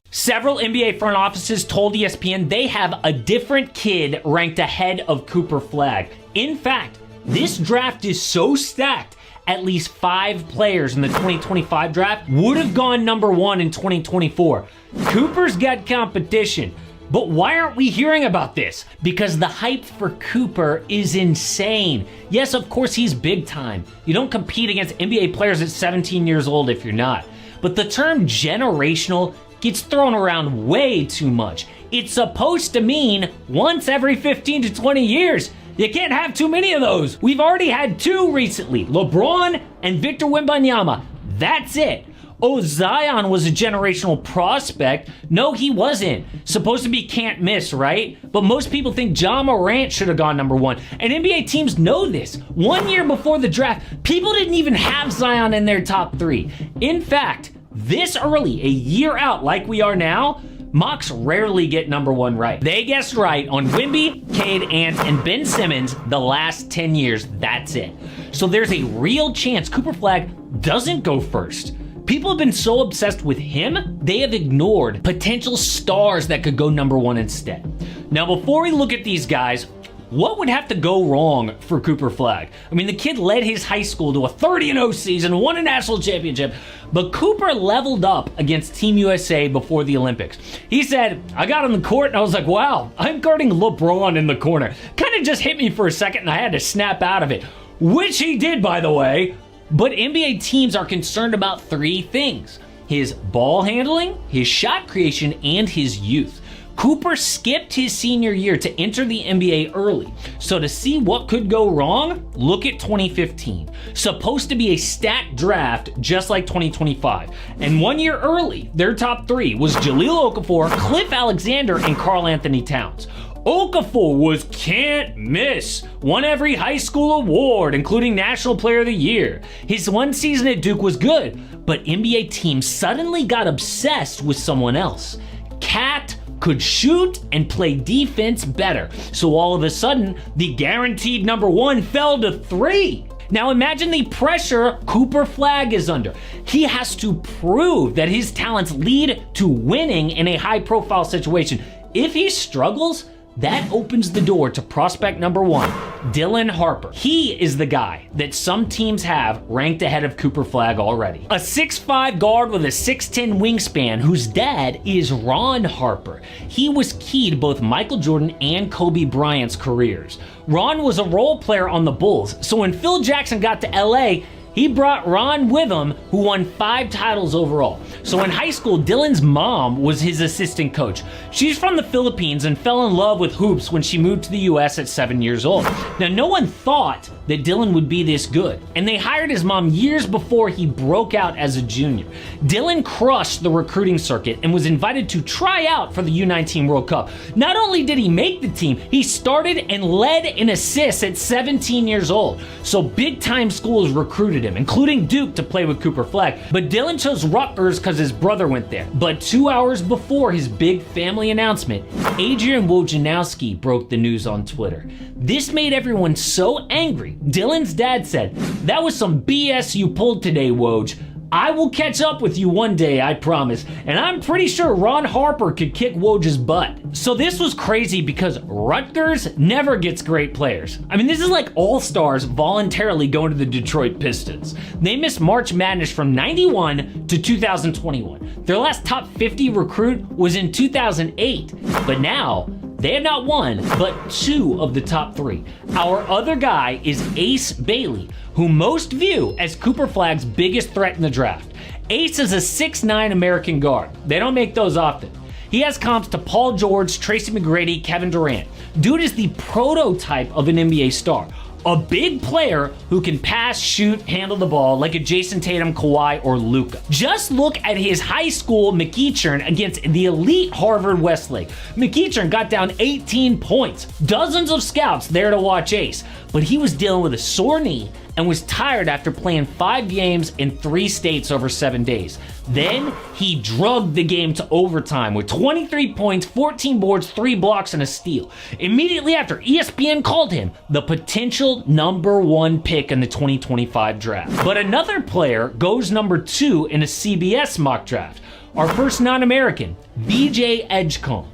Several NBA front offices told ESPN they have a different kid ranked ahead of Cooper Flagg. In fact, this draft is so stacked, at least 5 players in the 2025 draft would have gone number 1 in 2024. Cooper's got competition. But why aren't we hearing about this? Because the hype for Cooper is insane. Yes, of course, he's big time. You don't compete against NBA players at 17 years old if you're not. But the term generational gets thrown around way too much. It's supposed to mean once every 15 to 20 years. You can't have too many of those. We've already had 2 recently, LeBron and Victor Wembanyama. That's it. Oh, Zion was a generational prospect. No, he wasn't. Supposed to be can't miss, right? But most people think Ja Morant should have gone number 1. And NBA teams know this. 1 year before the draft, people didn't even have Zion in their top 3. In fact, this early, a year out like we are now, mocks rarely get number 1 right. They guessed right on Wemby, Cade, Ant, and Ben Simmons the last 10 years. That's it. So there's a real chance Cooper Flagg doesn't go first. People have been so obsessed with him, they have ignored potential stars that could go number 1 instead. Now, before we look at these guys, what would have to go wrong for Cooper Flagg? I mean, the kid led his high school to a 30-0 season, won a national championship, but Cooper leveled up against Team USA before the Olympics. He said, I got on the court and I was like, wow, I'm guarding LeBron in the corner. Kind of just hit me for a second and I had to snap out of it, which he did, by the way. But NBA teams are concerned about 3 things: his ball handling, his shot creation, and his youth. Cooper skipped his senior year to enter the NBA early. So to see what could go wrong, look at 2015. Supposed to be a stacked draft just like 2025. And 1 year early, their top 3 was Jahlil Okafor, Cliff Alexander, and Karl Anthony Towns. Okafor was can't miss. Won every high school award, including National Player of the Year. His 1 season at Duke was good, but NBA teams suddenly got obsessed with someone else. Cat could shoot and play defense better. So all of a sudden, the guaranteed number 1 fell to 3. Now imagine the pressure Cooper Flagg is under. He has to prove that his talents lead to winning in a high-profile situation. If he struggles, that opens the door to prospect number 1, Dylan Harper. He is the guy that some teams have ranked ahead of Cooper Flagg already. A 6'5" guard with a 6'10" wingspan whose dad is Ron Harper. He was key to both Michael Jordan and Kobe Bryant's careers. Ron was a role player on the Bulls, so when Phil Jackson got to LA, he brought Ron with him, who won 5 titles overall. So in high school, Dylan's mom was his assistant coach. She's from the Philippines and fell in love with hoops when she moved to the US at 7 years old. Now, no one thought that Dylan would be this good, and they hired his mom years before he broke out as a junior. Dylan crushed the recruiting circuit and was invited to try out for the U19 World Cup. Not only did he make the team, he started and led in assists at 17 years old. So big-time schools recruited him, including Duke, to play with Cooper Flagg. But Dylan chose Rutgers because his brother went there. But 2 hours before his big family announcement, Adrian Wojnarowski broke the news on Twitter. This made everyone so angry. Dylan's dad said, "That was some BS you pulled today, Woj. I will catch up with you one day, I promise." And I'm pretty sure Ron Harper could kick Woj's butt. So this was crazy because Rutgers never gets great players. I mean, this is like all-stars voluntarily going to the Detroit Pistons. They missed March Madness from 91 to 2021. Their last top 50 recruit was in 2008. But now, they have not 1, but 2 of the top 3. Our other guy is Ace Bailey, who most view as Cooper Flagg's biggest threat in the draft. Ace is a 6'9" American guard. They don't make those often. He has comps to Paul George, Tracy McGrady, Kevin Durant. Dude is the prototype of an NBA star. A big player who can pass, shoot, handle the ball like a Jason Tatum, Kawhi, or Luka. Just look at his high school McEachern against the elite Harvard Westlake. McEachern got down 18 points. Dozens of scouts there to watch Ace, but he was dealing with a sore knee and was tired after playing 5 games in 3 states over 7 days. Then he drugged the game to overtime with 23 points, 14 boards, 3 blocks, and a steal. Immediately after, ESPN called him the potential potential #1 pick in the 2025 draft. But another player goes #2 in a CBS mock draft. Our first non-American, VJ Edgecomb.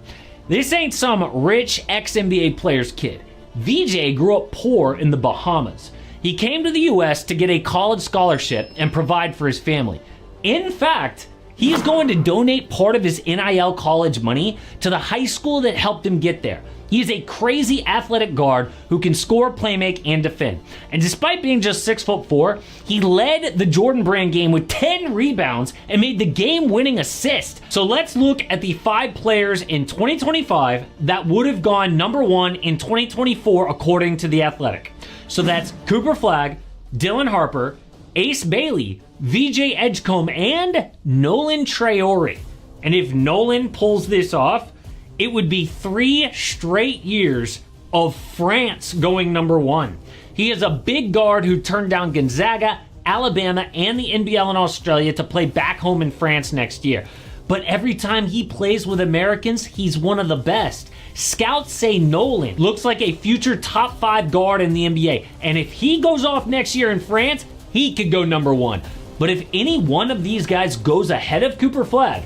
This ain't some rich ex-NBA player's kid. VJ grew up poor in the Bahamas. He came to the US to get a college scholarship and provide for his family. In fact, he's going to donate part of his NIL college money to the high school that helped him get there. He is a crazy athletic guard who can score, play make, and defend. And despite being just 6'4", he led the Jordan Brand game with 10 rebounds and made the game-winning assist. So let's look at the 5 players in 2025 that would have gone #1 in 2024 according to The Athletic. So that's Cooper Flagg, Dylan Harper, Ace Bailey, VJ Edgecomb, and Nolan Traore. And if Nolan pulls this off, it would be 3 straight years of France going #1. He is a big guard who turned down Gonzaga, Alabama, and the NBL in Australia to play back home in France next year. But every time he plays with Americans, he's one of the best. Scouts say Nolan looks like a future top 5 guard in the NBA. And if he goes off next year in France, he could go #1. But if any one of these guys goes ahead of Cooper Flagg,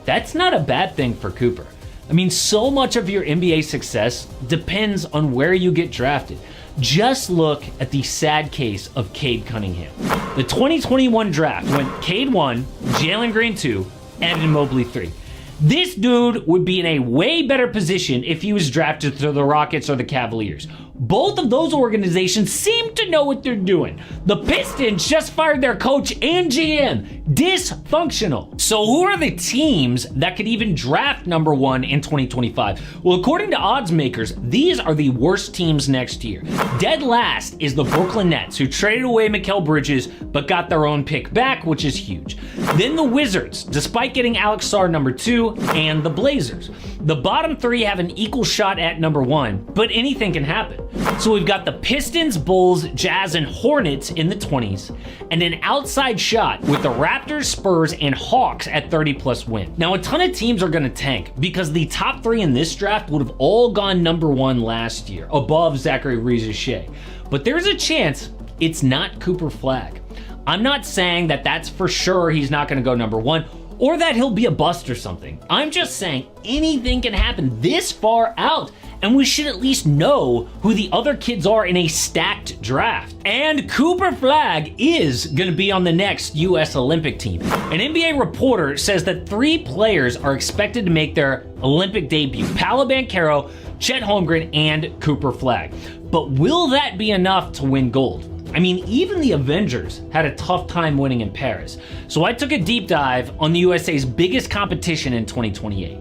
that's not a bad thing for Cooper. I mean, so much of your NBA success depends on where you get drafted. Just look at the sad case of Cade Cunningham. The 2021 draft went Cade 1, Jalen Green 2, Evan Mobley 3. This dude would be in a way better position if he was drafted to the Rockets or the Cavaliers. Both of those organizations seem to know what they're doing. The Pistons just fired their coach and GM. Dysfunctional. So who are the teams that could even draft #1 in 2025? Well, according to odds makers, these are the worst teams next year. Dead last is the Brooklyn Nets, who traded away Mikal Bridges but got their own pick back, which is huge. Then the Wizards, despite getting Alex Sarr #2, and the Blazers. The bottom 3 have an equal shot at #1, but anything can happen. So we've got the Pistons, Bulls, Jazz, and Hornets in the 20s, and an outside shot with the Raptors, Spurs, and Hawks at 30+ win. Now, a ton of teams are going to tank because the top 3 in this draft would have all gone #1 last year, above Zachary Reese-Shea. But there's a chance it's not Cooper Flagg. I'm not saying that that's for sure he's not going to go #1, or that he'll be a bust or something. I'm just saying anything can happen this far out, and we should at least know who the other kids are in a stacked draft. And Cooper Flagg is gonna be on the next US Olympic team. An NBA reporter says that 3 players are expected to make their Olympic debut: Paolo Banchero, Chet Holmgren, and Cooper Flagg. But will that be enough to win gold? I mean, even the Avengers had a tough time winning in Paris. So I took a deep dive on the USA's biggest competition in 2028.